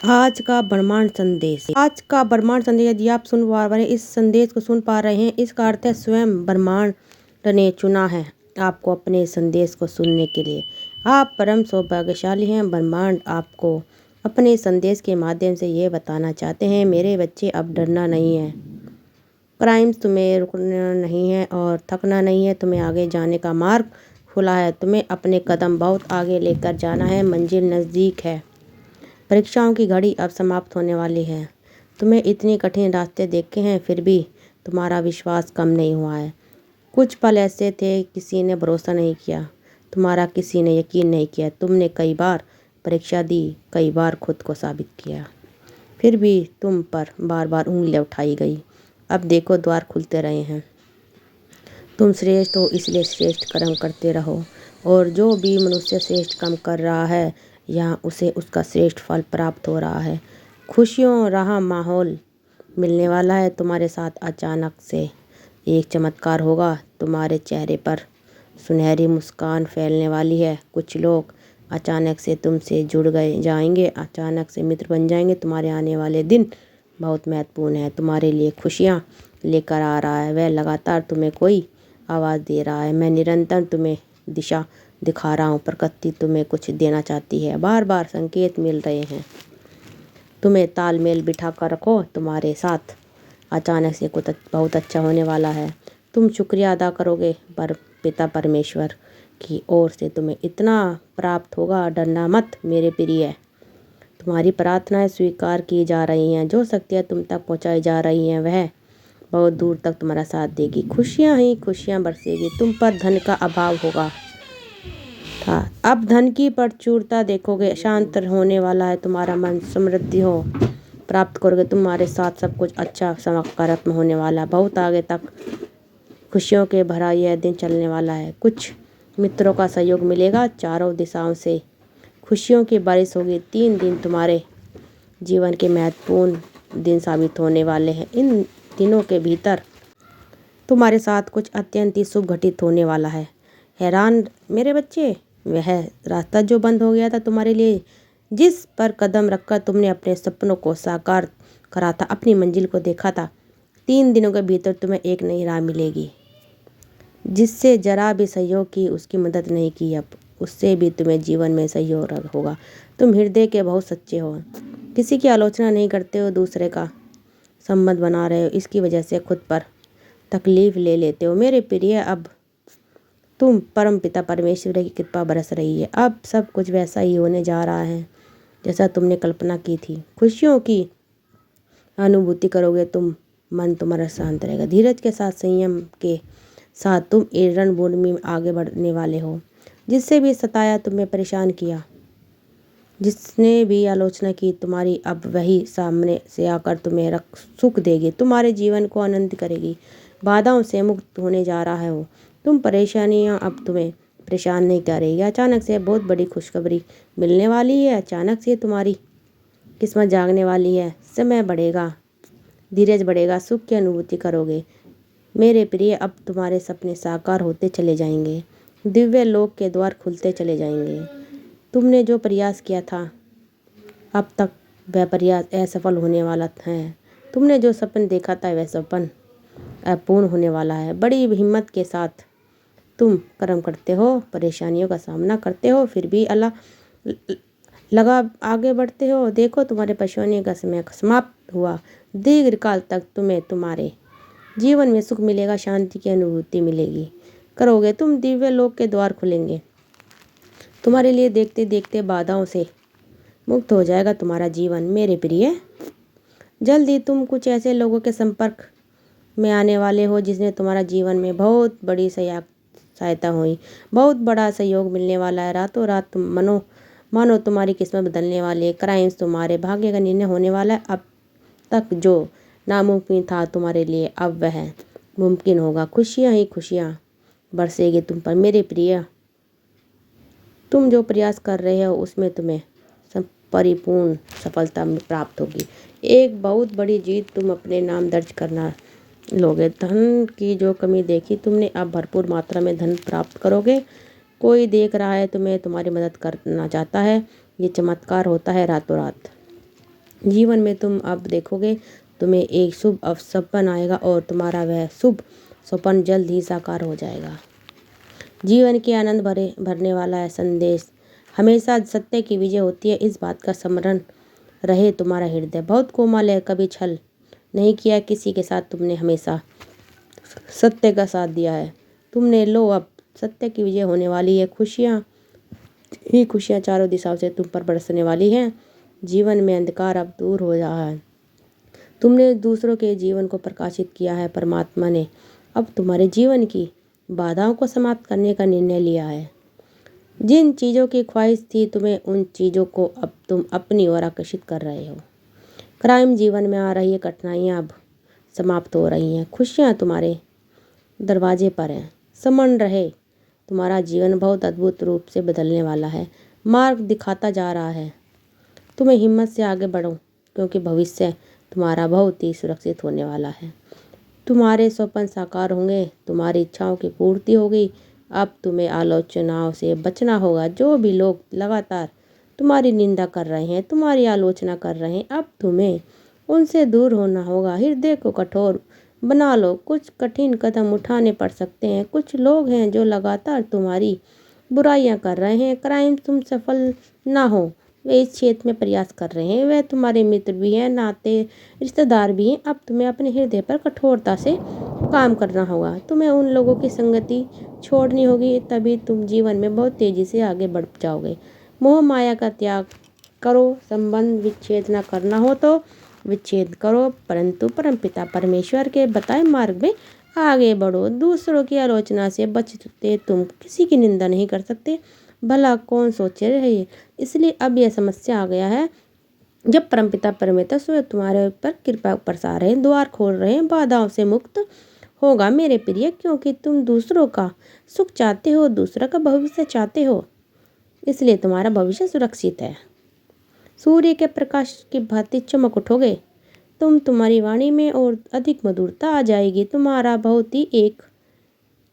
आज का ब्रह्मांड संदेश यदि आप सुन पा रहे हैं, इस संदेश को सुन पा रहे हैं, इसका अर्थ है स्वयं ब्रह्मांड ने चुना है आपको अपने संदेश को सुनने के लिए। आप परम सौभाग्यशाली हैं। ब्रह्मांड आपको अपने संदेश के माध्यम से ये बताना चाहते हैं, मेरे बच्चे अब डरना नहीं है, क्राइम्स तुम्हें रुकना नहीं है और थकना नहीं है। तुम्हें आगे जाने का मार्ग खुला है। तुम्हें अपने कदम बहुत आगे लेकर जाना है। मंजिल नज़दीक है। परीक्षाओं की घड़ी अब समाप्त होने वाली है। तुम्हें इतने कठिन रास्ते देखे हैं, फिर भी तुम्हारा विश्वास कम नहीं हुआ है। कुछ पल ऐसे थे किसी ने भरोसा नहीं किया, तुम्हारा किसी ने यकीन नहीं किया। तुमने कई बार परीक्षा दी, कई बार खुद को साबित किया, फिर भी तुम पर बार बार उंगलियां उठाई गई। अब देखो द्वार खुलते रहे हैं। तुम श्रेष्ठ हो, इसलिए श्रेष्ठ कर्म करते रहो। और जो भी मनुष्य श्रेष्ठ काम कर रहा है, यहाँ उसे उसका श्रेष्ठ फल प्राप्त हो रहा है। खुशियों रहा माहौल मिलने वाला है। तुम्हारे साथ अचानक से एक चमत्कार होगा। तुम्हारे चेहरे पर सुनहरी मुस्कान फैलने वाली है। कुछ लोग अचानक से तुमसे जुड़ गए जाएंगे, अचानक से मित्र बन जाएंगे। तुम्हारे आने वाले दिन बहुत महत्वपूर्ण है। तुम्हारे लिए खुशियाँ लेकर आ रहा है। वह लगातार तुम्हें कोई आवाज़ दे रहा है। मैं निरंतर तुम्हें दिशा दिखा रहा हूँ। प्रकृति तुम्हें कुछ देना चाहती है। बार बार संकेत मिल रहे हैं। तुम्हें तालमेल बिठा कर रखो। तुम्हारे साथ अचानक से कुछ बहुत अच्छा होने वाला है। तुम शुक्रिया अदा करोगे पर पिता परमेश्वर की ओर से तुम्हें इतना प्राप्त होगा। डरना मत मेरे प्रिय। तुम्हारी प्रार्थनाएं स्वीकार की जा रही हैं। जो शक्तियाँ तुम तक पहुँचाई जा रही हैं, वह बहुत दूर तक तुम्हारा साथ देगी। खुशियाँ ही खुशियाँ बरसेगी। तुम पर धन का अभाव होगा था, अब धन की प्रचुरता देखोगे। शांत होने वाला है तुम्हारा मन। समृद्धि हो प्राप्त करोगे। तुम्हारे साथ सब कुछ अच्छा सकारात्मक होने वाला है। बहुत आगे तक खुशियों के भरा यह दिन चलने वाला है। कुछ मित्रों का सहयोग मिलेगा। चारों दिशाओं से खुशियों की बारिश होगी। 3 दिन तुम्हारे जीवन के महत्वपूर्ण दिन साबित होने वाले हैं। इन दिनों के भीतर तुम्हारे साथ कुछ अत्यंत ही शुभ घटित होने वाला है। हैरान मेरे बच्चे, वह रास्ता जो बंद हो गया था तुम्हारे लिए, जिस पर कदम रखकर तुमने अपने सपनों को साकार करा था, अपनी मंजिल को देखा था, 3 दिनों के भीतर तुम्हें एक नई राह मिलेगी। जिससे जरा भी सहयोग की, उसकी मदद नहीं की, अब उससे भी तुम्हें जीवन में सहयोग होगा। तुम हृदय के बहुत सच्चे हो। किसी की आलोचना नहीं करते हो, दूसरे का संबंध बना रहे हो। इसकी वजह से खुद पर तकलीफ ले लेते हो। मेरे प्रिय, अब तुम परम पिता परमेश्वर की कृपा बरस रही है। अब सब कुछ वैसा ही होने जा रहा है जैसा तुमने कल्पना की थी। खुशियों की अनुभूति करोगे तुम। मन तुम्हारा शांत रहेगा। धीरज के साथ, संयम के साथ तुम रणभूमि में आगे बढ़ने वाले हो। जिससे भी सताया, तुम्हें परेशान किया, जिसने भी आलोचना की तुम्हारी, अब वही सामने से आकर तुम्हें सुख देगी, तुम्हारे जीवन को आनंद करेगी। बाधाओं से मुक्त होने जा रहा हो तुम। परेशानियां अब तुम्हें परेशान नहीं करेगी। अचानक से बहुत बड़ी खुशखबरी मिलने वाली है। अचानक से तुम्हारी किस्मत जागने वाली है। समय बढ़ेगा, धीरज बढ़ेगा, सुख की अनुभूति करोगे। मेरे प्रिय, अब तुम्हारे सपने साकार होते चले जाएंगे। दिव्य लोक के द्वार खुलते चले जाएंगे। तुमने जो प्रयास किया था, अब तक वह प्रयास असफल होने वाला है। तुमने जो सपन देखा था, वह सपन अपूर्ण होने वाला है। बड़ी हिम्मत के साथ तुम कर्म करते हो, परेशानियों का सामना करते हो, फिर भी अल्लाह लगा आगे बढ़ते हो। देखो तुम्हारे परेशानियों का समय समाप्त हुआ। दीर्घकाल तक तुम्हें तुम्हारे जीवन में सुख मिलेगा, शांति की अनुभूति मिलेगी करोगे तुम। दिव्य लोक के द्वार खुलेंगे तुम्हारे लिए। देखते देखते बाधाओं से मुक्त हो जाएगा तुम्हारा जीवन। मेरे प्रिय, जल्द ही तुम कुछ ऐसे लोगों के संपर्क में आने वाले हो जिसने तुम्हारा जीवन में बहुत बड़ी सहायता हुई। बहुत बड़ा सहयोग मिलने वाला है। रातों रात मानो तुम्हारी किस्मत बदलने वाली है। क्राइम्स तुम्हारे भाग्य का निर्णय होने वाला है। अब तक जो नामुमकिन था तुम्हारे लिए, अब वह मुमकिन होगा। खुशियाँ ही खुशियाँ बरसेगी तुम पर। मेरे प्रिय, तुम जो प्रयास कर रहे हो उसमें तुम्हें परिपूर्ण सफलता प्राप्त होगी। एक बहुत बड़ी जीत तुम अपने नाम दर्ज करना लोगे। धन की जो कमी देखी तुमने, अब भरपूर मात्रा में धन प्राप्त करोगे। कोई देख रहा है तुम्हें, तुम्हारी मदद करना चाहता है। ये चमत्कार होता है रातों रात। जीवन में तुम अब देखोगे तुम्हें एक शुभ सपन आएगा और तुम्हारा वह शुभ सपन जल्द ही साकार हो जाएगा। जीवन के आनंद भरने वाला है संदेश। हमेशा सत्य की विजय होती है, इस बात का स्मरण रहे। तुम्हारा हृदय बहुत कोमल है, कभी छल नहीं किया किसी के साथ, तुमने हमेशा सत्य का साथ दिया है। तुमने लो अब सत्य की विजय होने वाली है। खुशियाँ ही खुशियाँ चारों दिशाओं से तुम पर बरसने वाली हैं। जीवन में अंधकार अब दूर हो रहा है। तुमने दूसरों के जीवन को प्रकाशित किया है। परमात्मा ने अब तुम्हारे जीवन की बाधाओं को समाप्त करने का निर्णय लिया है। जिन चीज़ों की ख्वाहिश थी तुम्हें, उन चीज़ों को अब तुम अपनी ओर आकर्षित कर रहे हो। क्राइम जीवन में आ रही है, कठिनाइयाँ अब समाप्त हो रही हैं। खुशियाँ तुम्हारे दरवाजे पर हैं। समन रहे, तुम्हारा जीवन बहुत अद्भुत रूप से बदलने वाला है। मार्ग दिखाता जा रहा है। तुम्हें हिम्मत से आगे बढ़ो, क्योंकि भविष्य तुम्हारा बहुत ही सुरक्षित होने वाला है। तुम्हारे स्वप्न साकार होंगे, तुम्हारी इच्छाओं की पूर्ति होगी। अब तुम्हें आलोचनाओं से बचना होगा। जो भी लोग लगातार तुम्हारी निंदा कर रहे हैं, तुम्हारी आलोचना कर रहे हैं, अब तुम्हें उनसे दूर होना होगा। हृदय को कठोर बना लो। कुछ कठिन कदम उठाने पड़ सकते हैं। कुछ लोग हैं जो लगातार तुम्हारी बुराइयां कर रहे हैं। क्राइम तुम सफल ना हो, वे इस क्षेत्र में प्रयास कर रहे हैं। वे तुम्हारे मित्र भी हैं, नाते रिश्तेदार भी हैं। अब तुम्हें अपने हृदय पर कठोरता से काम करना होगा। तुम्हें उन लोगों की संगति छोड़नी होगी, तभी तुम जीवन में बहुत तेजी से आगे बढ़ जाओगे। मोह माया का त्याग करो। संबंध विच्छेद न करना हो तो विच्छेद करो, परंतु परमपिता परमेश्वर के बताए मार्ग में आगे बढ़ो। दूसरों की आलोचना से बचते तुम किसी की निंदा नहीं कर सकते, भला कौन सोचे रहे। इसलिए अब यह समस्या आ गया है जब परमपिता परमेश्वर तुम्हारे ऊपर कृपा बरसा रहे हैं, द्वार खोल रहे हैं। बाधाओं से मुक्त होगा मेरे प्रिय, क्योंकि तुम दूसरों का सुख चाहते हो, दूसरों का भविष्य चाहते हो, इसलिए तुम्हारा भविष्य सुरक्षित है। सूर्य के प्रकाश की भांति चमक उठोगे तुम। तुम्हारी वाणी में और अधिक मधुरता आ जाएगी। तुम्हारा बहुत ही एक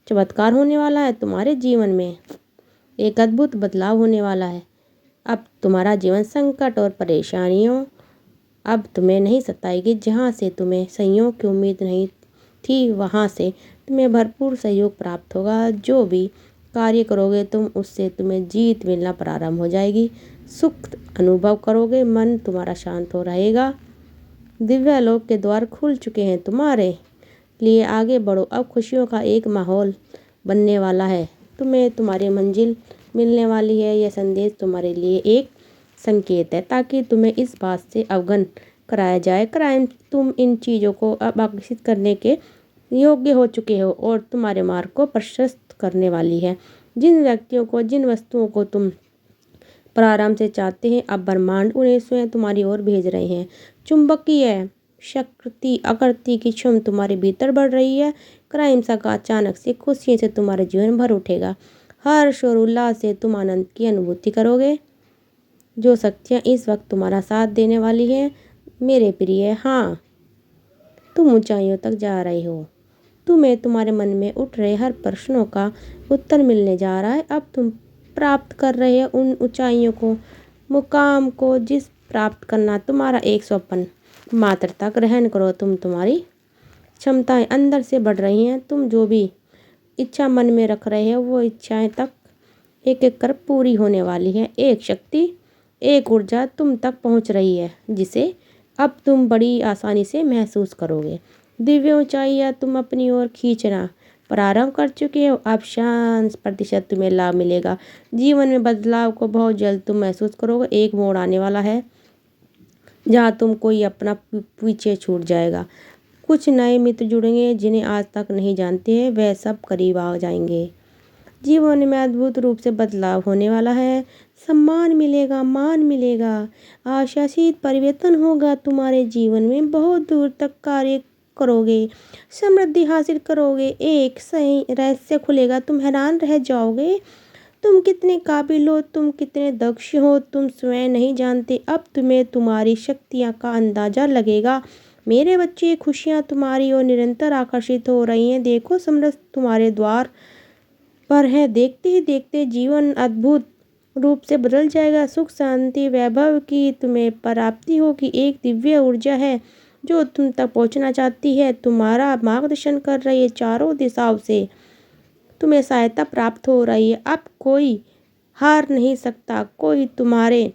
चमत्कार होने वाला है। तुम्हारे जीवन में एक अद्भुत बदलाव होने वाला है। अब तुम्हारा जीवन संकट और परेशानियों अब तुम्हें नहीं सताएगी। जहाँ से तुम्हें सहयोग की उम्मीद नहीं थी, वहाँ से तुम्हें भरपूर सहयोग प्राप्त होगा। जो भी कार्य करोगे तुम, उससे तुम्हें जीत मिलना प्रारंभ हो जाएगी। सुख अनुभव करोगे, मन तुम्हारा शांत हो रहेगा। दिव्यलोक के द्वार खुल चुके हैं तुम्हारे लिए। आगे बढ़ो। अब खुशियों का एक माहौल बनने वाला है। तुम्हें तुम्हारी मंजिल मिलने वाली है। यह संदेश तुम्हारे लिए एक संकेत है, ताकि तुम्हें इस बात से अवगत कराया जाए क्राइम तुम इन चीज़ों को अब आकर्षित करने के योग्य हो चुके हो और तुम्हारे मार्ग को प्रशस्त करने वाली है। जिन व्यक्तियों को, जिन वस्तुओं को तुम प्रारंभ से चाहते हैं, अब ब्रह्मांड उन्हें स्वयं तुम्हारी ओर भेज रहे हैं। चुंबकीय शक्ति आकृति की क्षम तुम्हारे भीतर बढ़ रही है। क्राइम का अचानक से खुशियों से तुम्हारे जीवन भर उठेगा। हर्ष और उल्लास से तुम आनंद की अनुभूति करोगे। जो शक्तियाँ इस वक्त तुम्हारा साथ देने वाली है मेरे प्रिय, हाँ, तुम ऊंचाइयों तक जा रहे हो। तुम्हें तुम्हारे मन में उठ रहे हर प्रश्नों का उत्तर मिलने जा रहा है। अब तुम प्राप्त कर रहे हो उन ऊंचाइयों को, मुकाम को, जिस प्राप्त करना तुम्हारा एक स्वप्न मात्र तक। ग्रहण करो, तुम्हारी क्षमताएं अंदर से बढ़ रही हैं। तुम जो भी इच्छा मन में रख रहे हो, वो इच्छाएं तक एक एक कर पूरी होने वाली है। एक शक्ति, एक ऊर्जा तुम तक पहुंच रही है, जिसे अब तुम बड़ी आसानी से महसूस करोगे। दिव्य ऊंचाइयां तुम अपनी ओर खींचना प्रारंभ कर चुके हो। अब 100% तुम्हें लाभ मिलेगा। जीवन में बदलाव को बहुत जल्द तुम महसूस करोगे। एक मोड़ आने वाला है जहाँ तुम कोई अपना पीछे छूट जाएगा। कुछ नए मित्र जुड़ेंगे जिन्हें आज तक नहीं जानते हैं, वह सब करीब आ जाएंगे। जीवन में अद्भुत रूप से बदलाव होने वाला है। सम्मान मिलेगा, मान मिलेगा, आशातीत परिवर्तन होगा तुम्हारे जीवन में। बहुत दूर तक कार्य करोगे, समृद्धि हासिल करोगे। एक सही रहस्य खुलेगा, तुम हैरान रह जाओगे। तुम कितने काबिल हो, तुम कितने दक्ष हो, तुम स्वयं नहीं जानते। अब तुम्हें तुम्हारी शक्तियाँ का अंदाजा लगेगा। मेरे बच्चे, खुशियाँ तुम्हारी ओर निरंतर आकर्षित हो रही हैं। देखो, समृद्धि तुम्हारे द्वार पर है। देखते ही देखते जीवन अद्भुत रूप से बदल जाएगा। सुख शांति वैभव की तुम्हें प्राप्ति होगी। एक दिव्य ऊर्जा है जो तुम तक पहुंचना चाहती है, तुम्हारा मार्गदर्शन कर रही है। चारों दिशाओं से तुम्हें सहायता प्राप्त हो रही है। अब कोई हार नहीं सकता, कोई तुम्हारे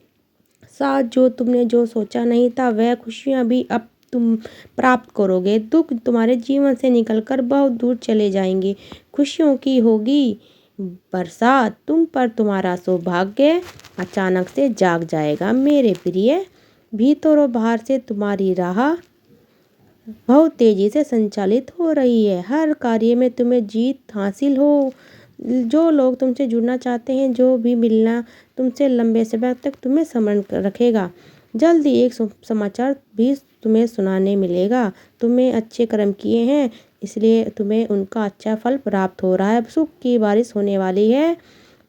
साथ। जो तुमने जो सोचा नहीं था वह खुशियाँ भी अब तुम प्राप्त करोगे। दुख तुम्हारे जीवन से निकलकर बहुत दूर चले जाएंगे। खुशियों की होगी बरसात तुम पर। तुम्हारा सौभाग्य अचानक से जाग जाएगा मेरे प्रिय। भीतर और बाहर से तुम्हारी राह बहुत तेजी से संचालित हो रही है। हर कार्य में तुम्हें जीत हासिल हो। जो लोग तुमसे जुड़ना चाहते हैं, जो भी मिलना तुमसे लंबे समय तक तुम्हें स्मरण रखेगा। जल्दी एक समाचार भी तुम्हें सुनाने मिलेगा। तुम्हें अच्छे कर्म किए हैं, इसलिए तुम्हें उनका अच्छा फल प्राप्त हो रहा है। सुख की बारिश होने वाली है,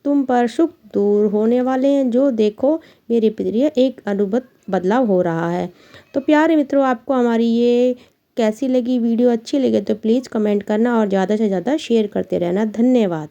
तुम पर सुख दूर होने वाले हैं। जो देखो मेरे प्रिय, एक अद्भुत बदलाव हो रहा है। तो प्यारे मित्रों, आपको हमारी ये कैसी लगी वीडियो? अच्छी लगे तो प्लीज़ कमेंट करना और ज़्यादा से ज़्यादा शेयर करते रहना। धन्यवाद।